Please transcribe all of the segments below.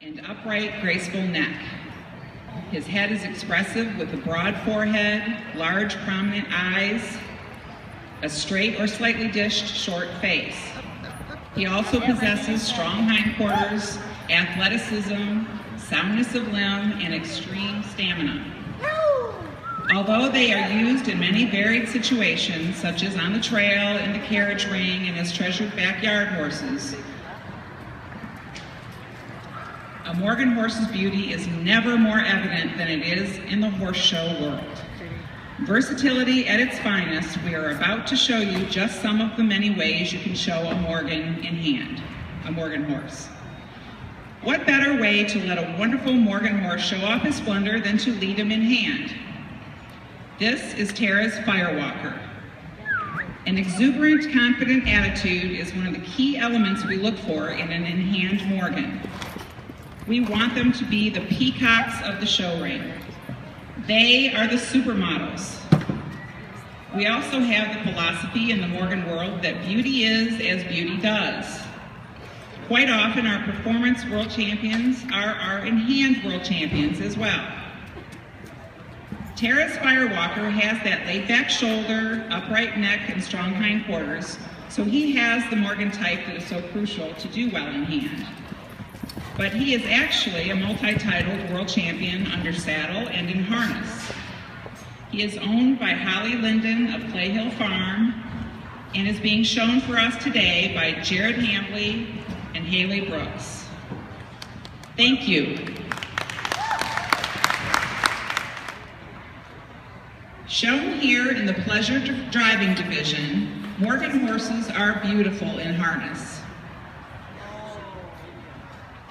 and upright, graceful neck. His head is expressive with a broad forehead, large, prominent eyes, a straight or slightly dished short face. He also possesses strong hindquarters, athleticism, soundness of limb, and extreme stamina. Although they are used in many varied situations, such as on the trail, in the carriage ring, and as treasured backyard horses, a Morgan horse's beauty is never more evident than it is in the horse show world. Versatility at its finest, we are about to show you just some of the many ways you can show a Morgan in hand, a Morgan horse. What better way to let a wonderful Morgan horse show off his splendor than to lead him in hand? This is Tara's Firewalker. An exuberant, confident attitude is one of the key elements we look for in an in-hand Morgan. We want them to be the peacocks of the show ring. They are the supermodels. We also have the philosophy in the Morgan world that beauty is as beauty does. Quite often our performance world champions are our in-hand world champions as well. Tara's Firewalker has that laid-back shoulder, upright neck, and strong hindquarters, so he has the Morgan type that is so crucial to do well in hand. But he is actually a multi-titled world champion under saddle and in harness. He is owned by Holly Linden of Clay Hill Farm and is being shown for us today by Jared Hambley and Haley Brooks. Thank you. Shown here in the pleasure driving division, Morgan horses are beautiful in harness.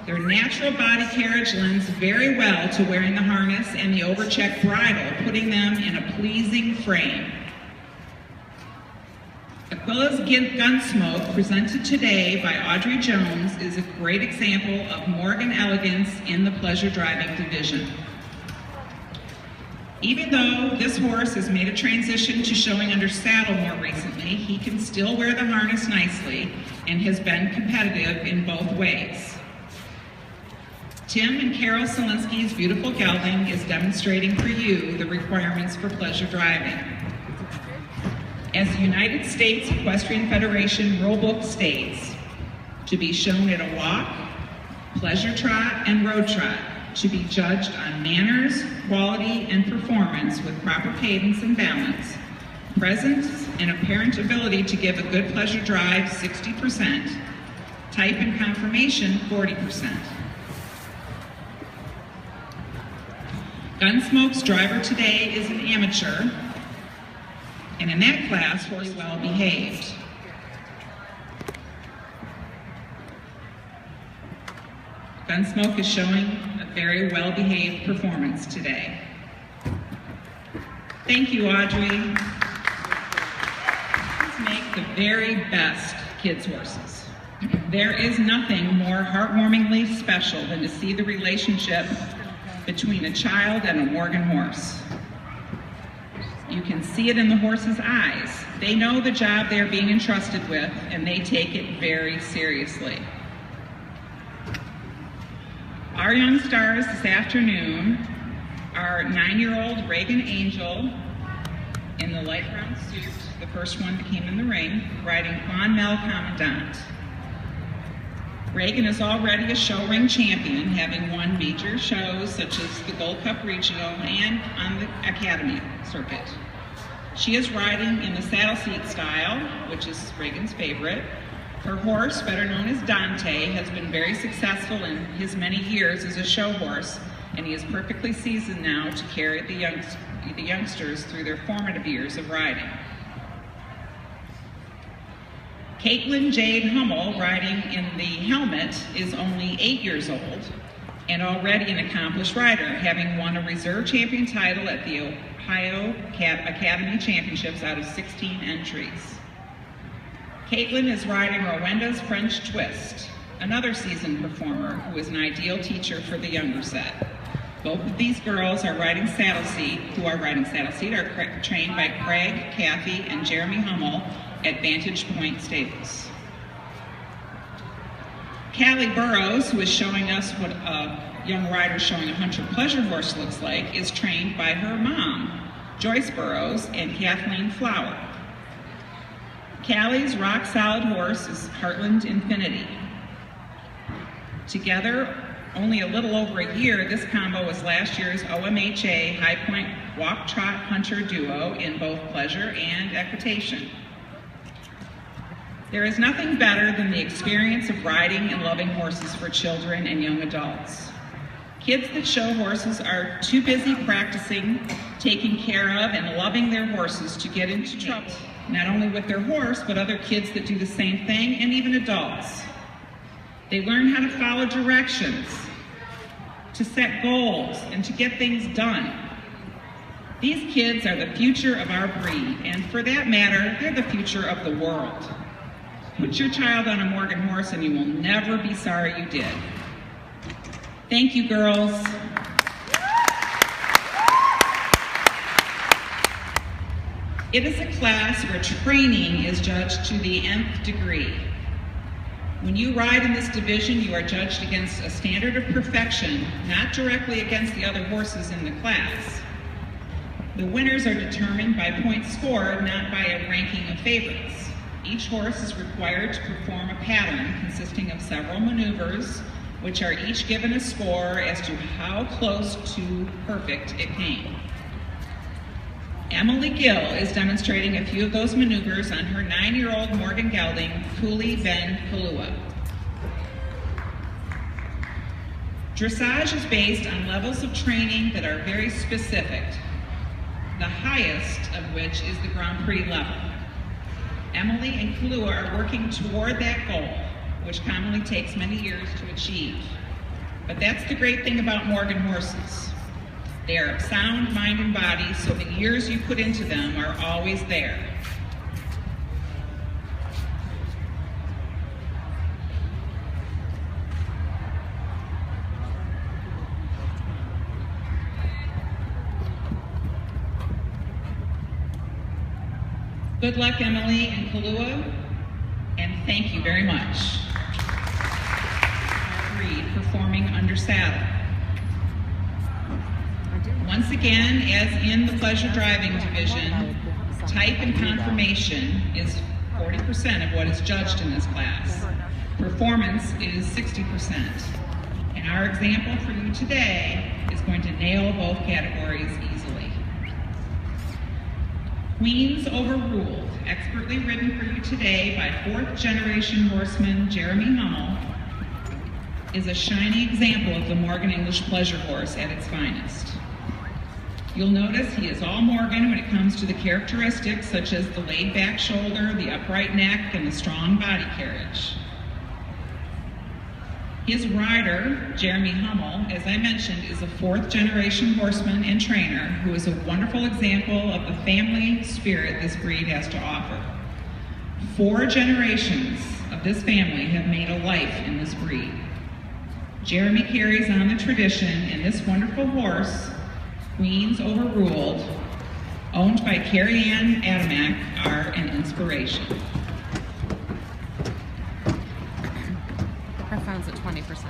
Their natural body carriage lends very well to wearing the harness and the overchecked bridle, putting them in a pleasing frame. Aquila's Gunsmoke, presented today by Audrey Jones, is a great example of Morgan elegance in the pleasure driving division. Even though this horse has made a transition to showing under saddle more recently, he can still wear the harness nicely and has been competitive in both ways. Tim and Carol Selinsky's beautiful gelding is demonstrating for you the requirements for pleasure driving. As the United States Equestrian Federation rulebook states, to be shown at a walk, pleasure trot, and road trot, to be judged on manners, quality, and performance with proper cadence and balance, presence and apparent ability to give a good pleasure drive 60%, type and conformation 40%. Gunsmoke's driver today is an amateur, and in that class, very well behaved. Gunsmoke is showing a very well-behaved performance today. Thank you, Audrey. Let's make the very best kids' horses. There is nothing more heartwarmingly special than to see the relationship between a child and a Morgan horse. You can see it in the horse's eyes. They know the job they're being entrusted with, and they take it very seriously. Our young stars this afternoon are 9-year-old Reagan Angel in the light brown suit, the first one that came in the ring, riding Clonmel Commandant. Reagan is already a show ring champion, having won major shows such as the Gold Cup Regional and on the Academy circuit. She is riding in the saddle seat style, which is Reagan's favorite. Her horse, better known as Dante, has been very successful in his many years as a show horse, and he is perfectly seasoned now to carry the youngsters through their formative years of riding. Caitlin Jade Hummel, riding in the helmet, is only 8 years old and already an accomplished rider, having won a reserve champion title at the Ohio Academy Championships out of 16 entries. Caitlin is riding Rowenda's French Twist, another seasoned performer who is an ideal teacher for the younger set. Both of these girls are riding saddle seat, are trained by Craig, Kathy, and Jeremy Hummel at Vantage Point Stables. Callie Burrows, who is showing us what a young rider showing a hunter pleasure horse looks like, is trained by her mom, Joyce Burrows, and Kathleen Flower. Callie's rock-solid horse is Heartland Infinity. Together, only a little over a year, this combo was last year's OMHA High Point Walk-Trot Hunter duo in both pleasure and equitation. There is nothing better than the experience of riding and loving horses for children and young adults. Kids that show horses are too busy practicing, taking care of, and loving their horses to get into trouble, not only with their horse, but other kids that do the same thing, and even adults. They learn how to follow directions, to set goals, and to get things done. These kids are the future of our breed, and for that matter, they're the future of the world. Put your child on a Morgan horse and you will never be sorry you did. Thank you, girls. It is a class where training is judged to the nth degree. When you ride in this division, you are judged against a standard of perfection, not directly against the other horses in the class. The winners are determined by points scored, not by a ranking of favorites. Each horse is required to perform a pattern consisting of several maneuvers, which are each given a score as to how close to perfect it came. Emily Gill is demonstrating a few of those maneuvers on her 9-year-old Morgan gelding, Cooley Bend Kalua. Dressage is based on levels of training that are very specific, the highest of which is the Grand Prix level. Emily and Kalua are working toward that goal, which commonly takes many years to achieve. But that's the great thing about Morgan horses. They are of sound mind and body, so the years you put into them are always there. Good luck, Emily and Kalua, and thank you very much. Reed performing under saddle. Once again, as in the pleasure driving division, type and conformation is 40% of what is judged in this class. Performance is 60%. And our example for you today is going to nail both categories easily. Queens Overruled, expertly ridden for you today by 4th generation horseman Jeremy Hummel, is a shining example of the Morgan English pleasure horse at its finest. You'll notice he is all Morgan when it comes to the characteristics such as the laid back shoulder, the upright neck, and the strong body carriage. His rider, Jeremy Hummel, as I mentioned, is a 4th generation horseman and trainer who is a wonderful example of the family spirit this breed has to offer. 4 generations of this family have made a life in this breed. Jeremy carries on the tradition, and this wonderful horse, Queens Overruled, owned by Carrie Ann Adamak, are an inspiration. Her phone's at 20%.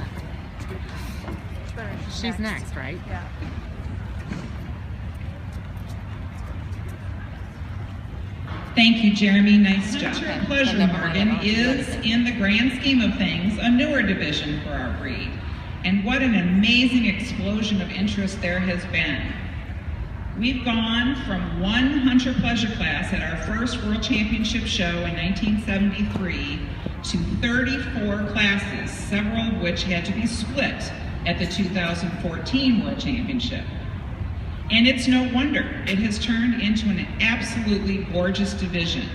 She's next, right? Yeah. Thank you, Jeremy. Nice job. Pleasure Morgan is, in the grand scheme of things, a newer division for our breed. And what an amazing explosion of interest there has been. We've gone from 1 hunter pleasure class at our first World Championship show in 1973 to 34 classes, several of which had to be split at the 2014 World Championship. And it's no wonder it has turned into an absolutely gorgeous division.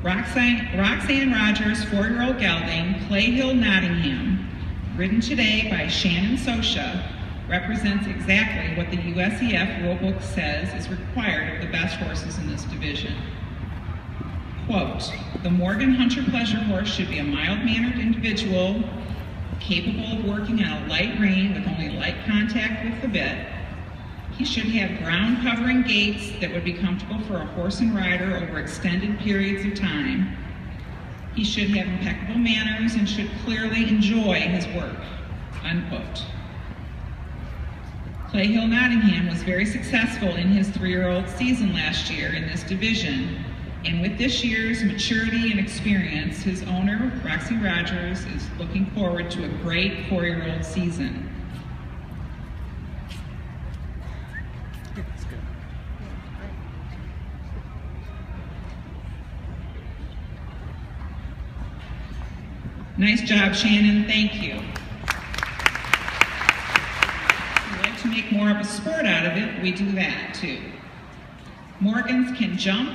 Roxanne Rogers' 4-year-old gelding, Clay Hill Nottingham, ridden today by Shannon Sosha, represents exactly what the USEF rulebook says is required of the best horses in this division. Quote, the Morgan Hunter Pleasure horse should be a mild-mannered individual, capable of working on a light rein with only light contact with the bit. He should have ground-covering gaits that would be comfortable for a horse and rider over extended periods of time. He should have impeccable manners and should clearly enjoy his work, unquote. Clay Hill Nottingham was very successful in his 3-year-old season last year in this division, and with this year's maturity and experience, his owner, Roxy Rogers, is looking forward to a great 4-year-old season. Nice job, Shannon. Thank you. If you'd like to make more of a sport out of it, we do that too. Morgans can jump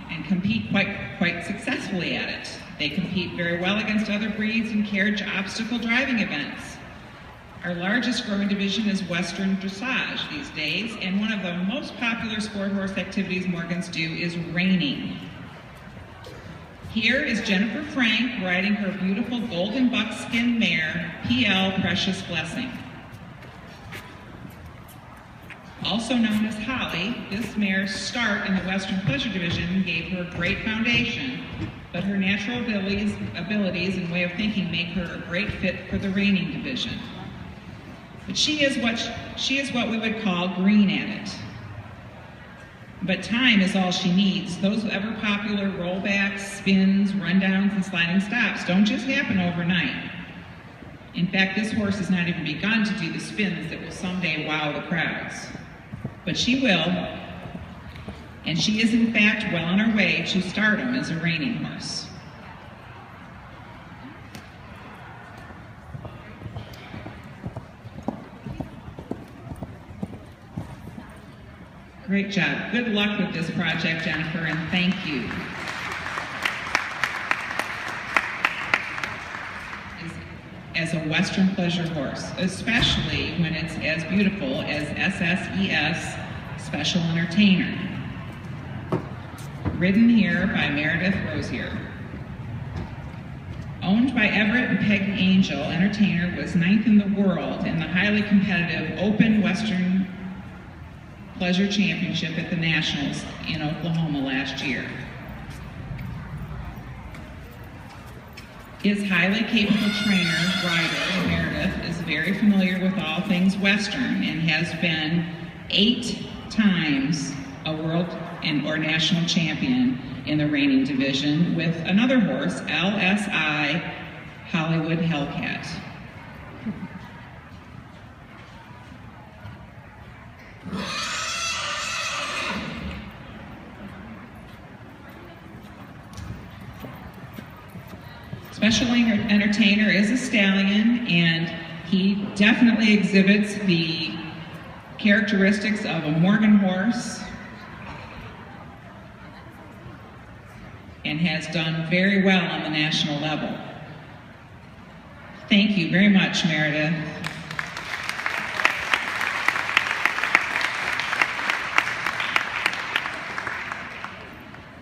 and compete quite successfully at it. They compete very well against other breeds in carriage obstacle driving events. Our largest growing division is Western Dressage these days, and one of the most popular sport horse activities Morgans do is reining. Here is Jennifer Frank riding her beautiful golden buckskin mare, PL Precious Blessing. Also known as Holly, this mare's start in the Western Pleasure Division gave her a great foundation, but her natural abilities and way of thinking make her a great fit for the reining division. But she is what we would call green at it. But time is all she needs. Those ever popular rollbacks, spins, rundowns, and sliding stops don't just happen overnight. In fact, this horse has not even begun to do the spins that will someday wow the crowds. But she will, and she is in fact well on her way to stardom as a reining horse. Great job. Good luck with this project, Jennifer, and thank you. As a Western pleasure horse, especially when it's as beautiful as SSES Special Entertainer. Ridden here by Meredith Rosier. Owned by Everett and Peg Angel, Entertainer was 9th in the world in the highly competitive Open Western Pleasure Championship at the Nationals in Oklahoma last year. His highly capable trainer, rider, Meredith, is very familiar with all things Western and has been 8 times a world or national champion in the reining division with another horse, LSI Hollywood Hellcat. Special Entertainer is a stallion, and he definitely exhibits the characteristics of a Morgan horse and has done very well on the national level. Thank you very much, Meredith.